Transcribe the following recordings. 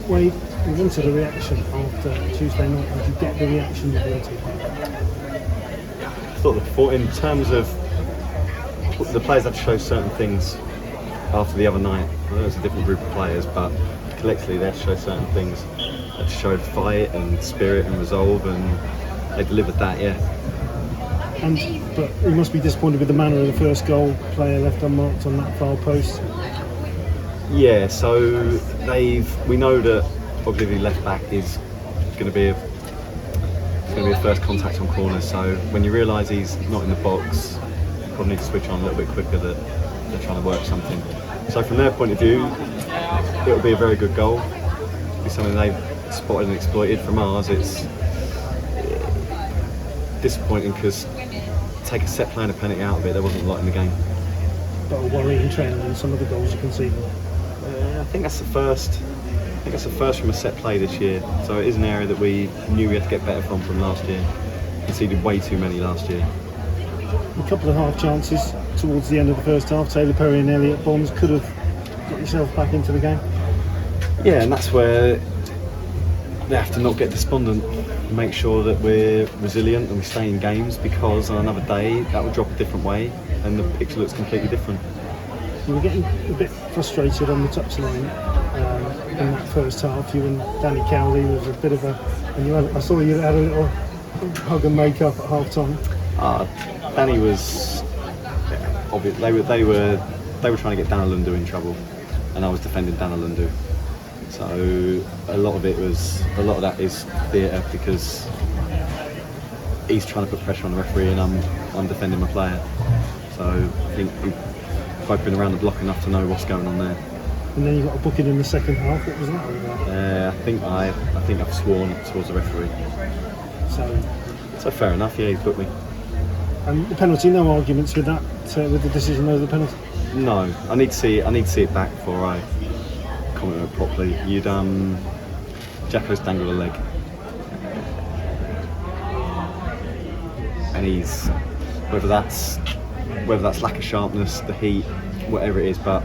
Wade, we wanted a reaction after Tuesday night. Did you get the reaction you wanted? I thought in terms of the players had to show certain things after the other night. I know it's a different group of players, but collectively they had to show certain things. They had to show fight and spirit and resolve, and they delivered that, yeah. But you must be disappointed with the manner of the first goal. Player left unmarked on that far post. Yeah, so we know that obviously left back is going to be a first contact on corners. So when you realise he's not in the box, you probably need to switch on a little bit quicker that they're trying to work something. So from their point of view, it'll be a very good goal. It'll be something they've spotted and exploited. From ours, it's disappointing because take a set play and a penalty out of it, there wasn't a lot in the game. But a worrying trend in some of the goals you can see. I think that's the first. I think that's the first from a set play this year. So it is an area that we knew we had to get better from last year. Conceded way too many last year. A couple of half chances towards the end of the first half. Taylor Perry and Elliott Bonds could have got yourself back into the game. Yeah, and that's where they have to not get despondent. Make sure that we're resilient and we stay in games, because on another day that will drop a different way and the picture looks completely different. You were getting a bit frustrated on the touchline in that first half. You and Danny Cowley was a bit of a, and I saw you had a little hug and make up at half time. Danny was obvious. They were trying to get Danilundu in trouble, and I was defending Danilundu. So a lot of that is theatre, because he's trying to put pressure on the referee and I'm defending my player. So I think we've both been around the block enough to know what's going on there. And then you got a booking in the second half. What was that all about? I think I've sworn towards the referee. So fair enough. Yeah, he's booked me. And the penalty, no arguments with that, with the decision over the penalty? No, I need to see it back before I comment on it properly. Jacko's dangled a leg, and he's whether that's lack of sharpness, the heat, whatever it is, but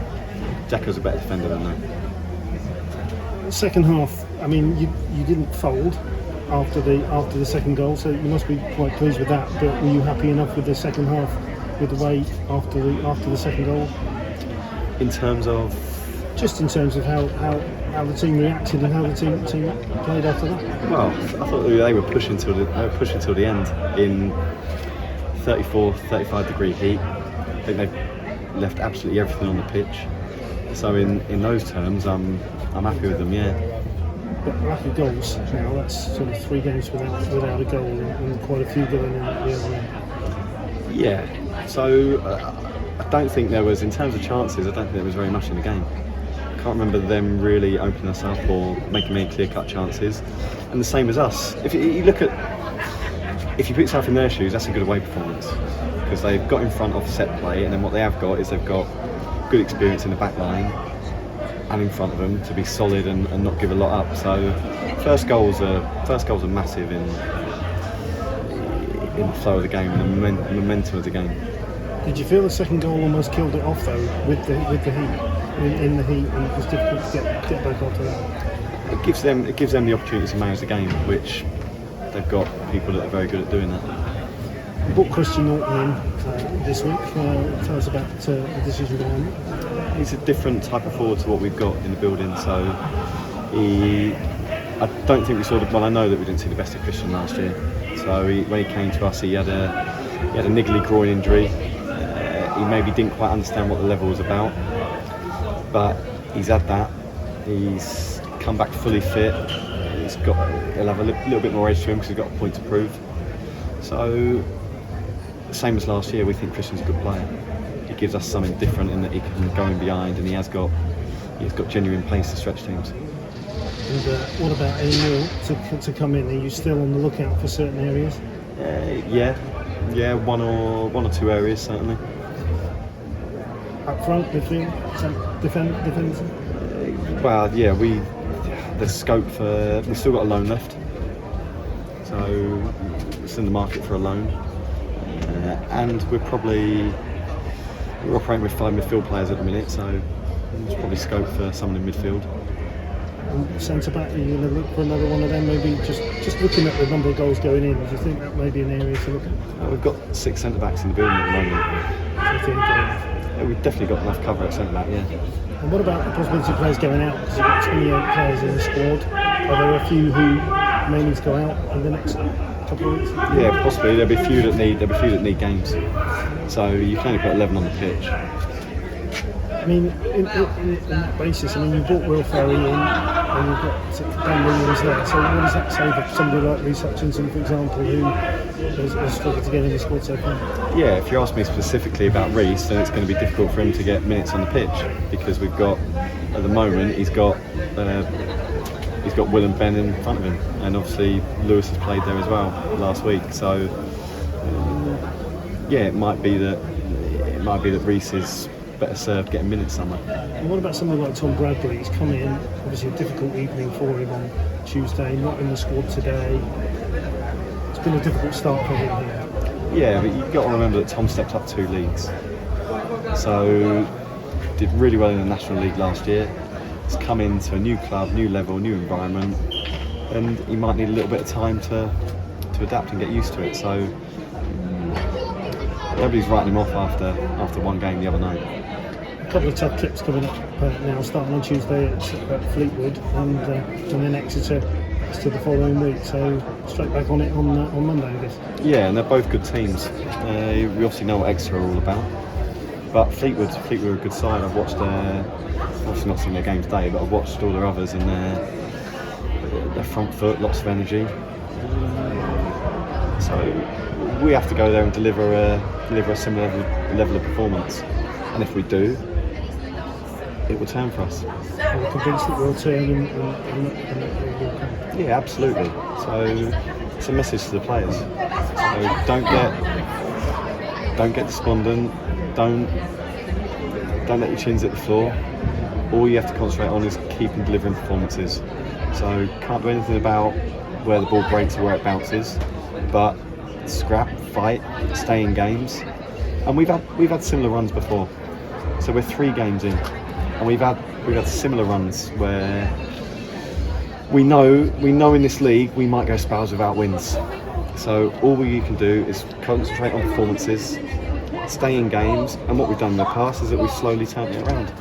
Jacko's a better defender than that. Second half, I mean, you didn't fold after the second goal, so you must be quite pleased with that. But were you happy enough with the second half, with the way after the second goal? In terms of how the team reacted and how the team played after that. Well, I thought they were pushing till the end in 34-35 degree heat. I think they've left absolutely everything on the pitch. So in those terms, I'm happy with them. Yeah. But lack of goals now. That's sort of 3 games without a goal, and quite a few going in at the other end. Yeah. So I don't think there was, in terms of chances, I don't think there was very much in the game. I can't remember them really opening us up or making any clear-cut chances. And the same as us. If you put yourself in their shoes, that's a good away performance, because they've got in front of set play, and then what they have got is they've got good experience in the back line and in front of them to be solid and not give a lot up. So first goals are massive in the flow of the game and the momentum of the game. Did you feel the second goal almost killed it off though, with the heat, in the heat, and it was difficult to get back onto that? It gives them the opportunity to manage the game, which they've got people that are very good at doing that. You brought Christian Norton in this week. Tell us about the decision behind it. He's a different type of forward to what we've got in the building. So I don't think we saw I know that we didn't see the best of Christian last year. So when he came to us, he had a niggly groin injury. He maybe didn't quite understand what the level was about, but he's had that. He's come back fully fit. He'll have a little bit more edge to him because he's got a point to prove. So, same as last year, we think Christian's a good player. He gives us something different in that he can go in behind, and he's got genuine pace to stretch teams. And what about Emil to come in? Are you still on the lookout for certain areas? Yeah, one or 2 areas certainly. Up front, midfield, defenders? Well, yeah, there's scope for. We've still got a loan left, so it's in the market for a loan, and we're operating with 5 midfield players at the minute, so there's probably scope for someone in midfield. centre back? Are you going to look for another one of them? Maybe just looking at the number of goals going in. Do you think that may be an area to look at? We've got 6 centre backs in the building at the moment. Do you think, We've definitely got enough cover at centre back. Yeah. and what about the possibility of players going out? Because you've got 28 players in the squad. Are there a few who may need to go out in the next couple of weeks? Yeah, possibly. There'll be a few that need games. So you can only put 11 on the pitch. I mean, in that basis, I mean, you brought Will Ferry in, and you've got Dan Williams there. So what does that say for somebody like Reece Hutchinson, for example, who has struggled to get in the squad so far? Yeah, if you ask me specifically about Reece, then it's going to be difficult for him to get minutes on the pitch because we've got, at the moment, he's got Will and Ben in front of him, and obviously Lewis has played there as well last week. So yeah, it might be that Reece is better served getting minutes somewhere. And what about somebody like Tom Bradley? He's come in, obviously a difficult evening for him on Tuesday, not in the squad today. It's been a difficult start for him here. Yeah, but you've got to remember that Tom stepped up 2 leagues. So did really well in the National League last year. He's come into a new club, new level, new environment, and he might need a little bit of time to adapt and get used to it. So nobody's writing him off after one game the other night. A couple of tough trips coming up now, starting on Tuesday at Fleetwood and then Exeter to the following week. So straight back on it on Monday, I guess. Yeah, and they're both good teams. We obviously know what Exeter are all about. But Fleetwood are a good side. I've watched obviously not seen their game today, but I've watched all their others, and their front foot, lots of energy. So we have to go there and deliver a similar level of performance, and if we do, it will turn for us. Are you convinced that we'll turn and it will come? Yeah, absolutely. So it's a message to the players. So don't get despondent. Don't let your chins hit the floor. All you have to concentrate on is keeping delivering performances. So can't do anything about where the ball breaks or where it bounces, but scrap, fight, stay in games. And we've had similar runs before. So we're 3 games in, and we've had similar runs where we know in this league we might go spells without wins. So all you can do is concentrate on performances, stay in games, and what we've done in the past is that we've slowly turned it around.